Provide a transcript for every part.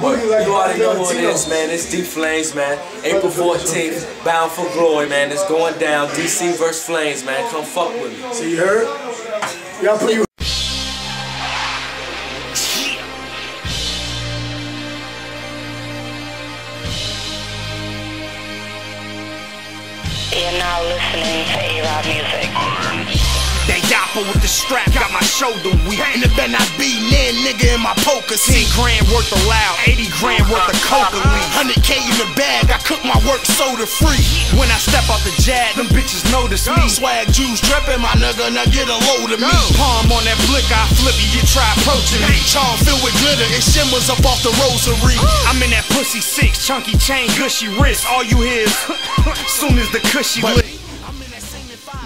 boogie like you already know who it is, man. It's D Flames, man. April 14th, Bound for Glory, man. It's going down. DC versus Flames, man. Come fuck with me. So you heard? Y'all put you. You're now listening to A-Rod Music. That yapper with the strap got my shoulder weak. And it better not be near nigga in my poker scene. 10 grand worth of loud, 80 grand worth of coca leaf. 100K in the bag, I cook my work soda free. When I step out the jag, them bitches notice me. Swag juice dripping, my nigga, now get a load of me. Palm on that blick, I flip you, try approaching me. Charm filled with glitter, it shimmers up off the rosary. I'm in that pussy 6, chunky chain, gushy wrist. All you hear is soon as the cushy lit.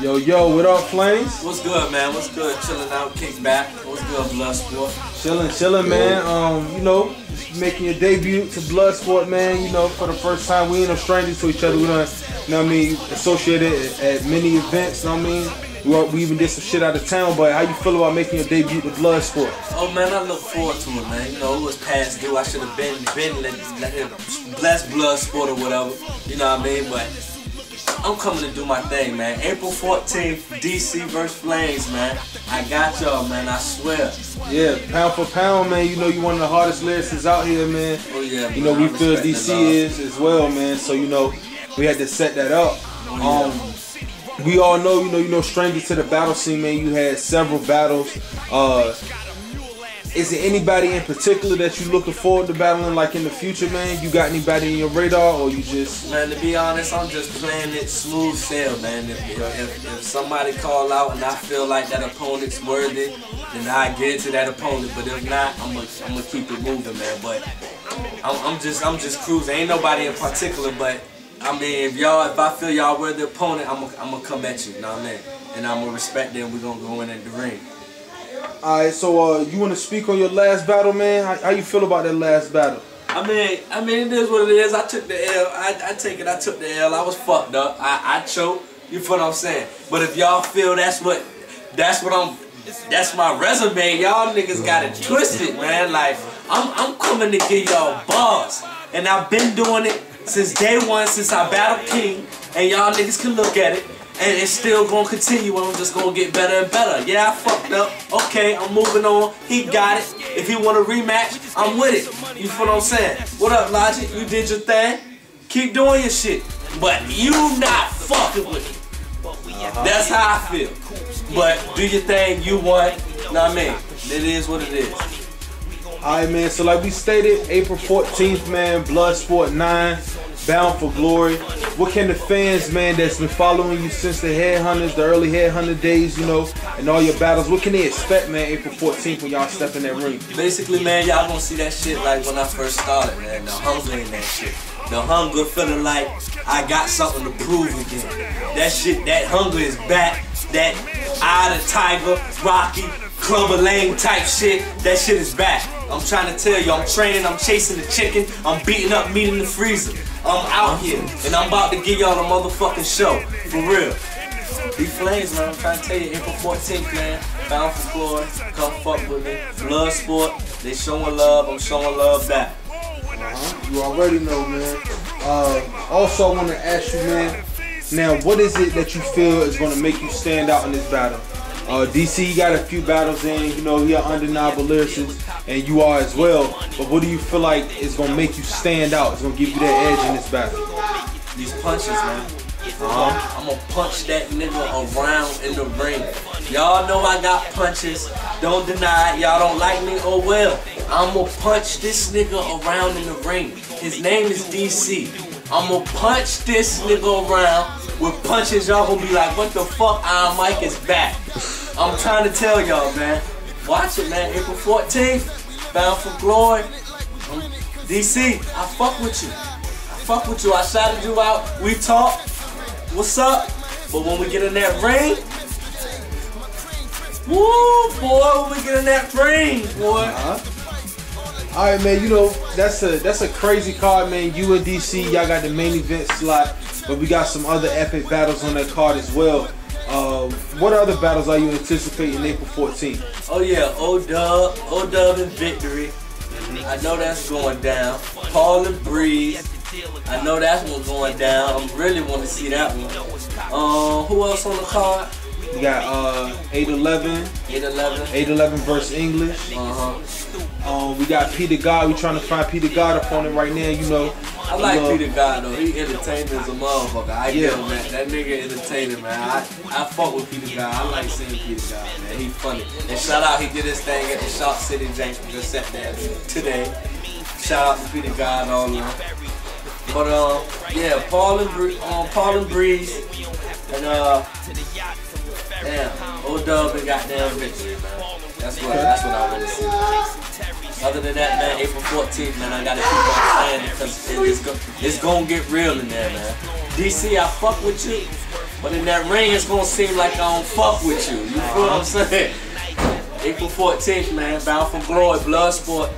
Yo, what up, Flames? What's good, man? What's good? Chilling out, kick back. What's good, Bloodsport? Chilling, man. You know, making your debut to Bloodsport, man. You know, for the first time, we ain't no strangers to each other. We done, you know what I mean, associated at many events, you know what I mean? We even did some shit out of town, but how you feel about making your debut to Bloodsport? Oh, man, I look forward to it, man. You know, it was past due. I should have been let him bless Bloodsport or whatever. You know what I mean? But I'm coming to do my thing, man. April 14th, DC versus Flames, man. I got y'all, man. I swear. Yeah, pound for pound, man. You know you one of the hardest lyricists out here, man. Oh yeah. You know we feel DC is as well, man. So you know we had to set that up. We all know, you know, strangers to the battle scene, man. You had several battles. Is there anybody in particular that you looking forward to battling, like in the future, man? You got anybody in your radar, or you just? Man, to be honest, I'm just playing it smooth sail, man. If somebody call out and I feel like that opponent's worthy, then I get to that opponent. But if not, I'm gonna keep it moving, man. But I'm just cruising. Ain't nobody in particular, but I mean, if I feel y'all worthy opponent, I'm gonna come at you, you know what I mean? And I'm gonna respect them. We're gonna go in at the ring. Alright, so you want to speak on your last battle, man? How you feel about that last battle? I mean, it is what it is. I took the L. I took the L. I was fucked up. I choked. You feel what I'm saying? But if y'all feel that's my resume, y'all niggas got it twisted, man. Like I'm coming to give y'all bars, and I've been doing it since day one, since I battled King, and y'all niggas can look at it. And it's still gonna continue, and I'm just gonna get better and better. Yeah, I fucked up. Okay, I'm moving on. He got it. If he want a rematch, I'm with it. You feel what I'm saying? What up, Logic? You did your thing. Keep doing your shit. But you not fucking with me. That's how I feel. But do your thing, you won. Know what I mean? It is what it is. Alright, man, so like we stated, April 14th, man, Bloodsport 9, Bound for Glory. What can the fans, man, that's been following you since the Headhunters, the early Headhunter days, you know, and all your battles, what can they expect, man, April 14th when y'all step in that ring? Basically, man, y'all gonna see that shit like when I first started, man. The hunger in that shit. The hunger feeling like I got something to prove again. That shit, that hunger is back. That Eye of the Tiger, Rocky, Clubber Lang type shit, that shit is back. I'm trying to tell you, I'm training, I'm chasing the chicken, I'm beating up meat in the freezer. I'm out here, and I'm about to give y'all a motherfucking show, for real. D Flames, man, I'm trying to tell you, April 14th, man, Bound for Glory, come fuck with me. Bloodsport, they showing love, I'm showing love back. You already know, man. Also, I want to ask you, man, now, what is it that you feel is going to make you stand out in this battle? DC got a few battles in, you know, he an undeniable lyricist, and you are as well. But what do you feel like is gonna make you stand out? It's gonna give you that edge in this battle. These punches, man. I'm gonna punch that nigga around in the ring. Y'all know I got punches. Don't deny it. Y'all don't like me? Oh well. I'm gonna punch this nigga around in the ring. His name is DC. I'm gonna punch this nigga around with punches. Y'all gonna be like, what the fuck? Iron Mike is back. I'm trying to tell y'all, man. Watch it, man. April 14th, Bound for Glory. DC, I fuck with you. I fuck with you. I shouted you out. We talked. What's up? But when we get in that ring, woo, boy, when we get in that ring, boy. Alright, man, you know, that's a crazy card, man. You and DC, y'all got the main event slot, but we got some other epic battles on that card as well. What other battles are you anticipating April 14th? Oh yeah, O-Dub and Victory. I know that's going down. Paul and Breeze. I know that's one going down. I really want to see that one. Who else on the card? We got 811. 811 versus English. We got Peter God. We trying to find Peter God opponent right now. You know. I like Peter God though. He entertaining as a motherfucker. I get him, man. That nigga entertaining, man. I fuck with Peter God. I like seeing Peter God, man. He funny. And shout out, he did his thing at the Shark City Jank. Just sat there today. Shout out to Peter God on there. But yeah, Paul and Breeze, and damn, O-Dub and goddamn Victory, man. That's what I want to see. Other than that, man, April 14th, man, I gotta keep on saying it because it's gonna get real in there, man. DC, I fuck with you, but in that ring, it's gonna seem like I don't fuck with you. You feel what I'm saying? April 14th, man, Bound for Glory, Bloodsport.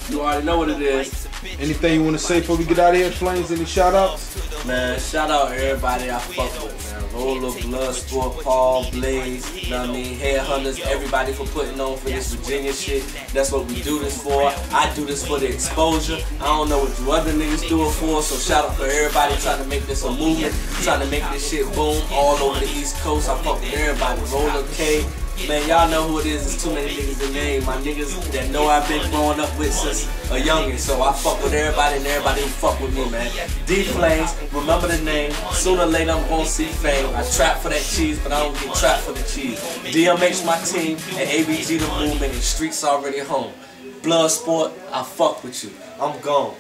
You already know what it is. Anything you want to say before we get out of here, Flames? Any shout outs? Man, shout out everybody I fuck with, man. Roller, Bloodsport, Paul, Blaze, you know what I mean? Headhunters, everybody for putting on for this Virginia shit. That's what we do this for. I do this for the exposure. I don't know what you other niggas do it for, so shout out for everybody trying to make this a movement, trying to make this shit boom all over the East Coast. I fuck with everybody. Roller K. Man, y'all know who it is. There's too many niggas to name. My niggas that know I've been growing up with since a youngin'. So I fuck with everybody and everybody who fuck with me, man. D-Flames, remember the name. Sooner or later I'm gonna see fame. I trap for that cheese, but I don't get trapped for the cheese. DMH my team, and ABG the movement, and Streets already home. Bloodsport, I fuck with you. I'm gone.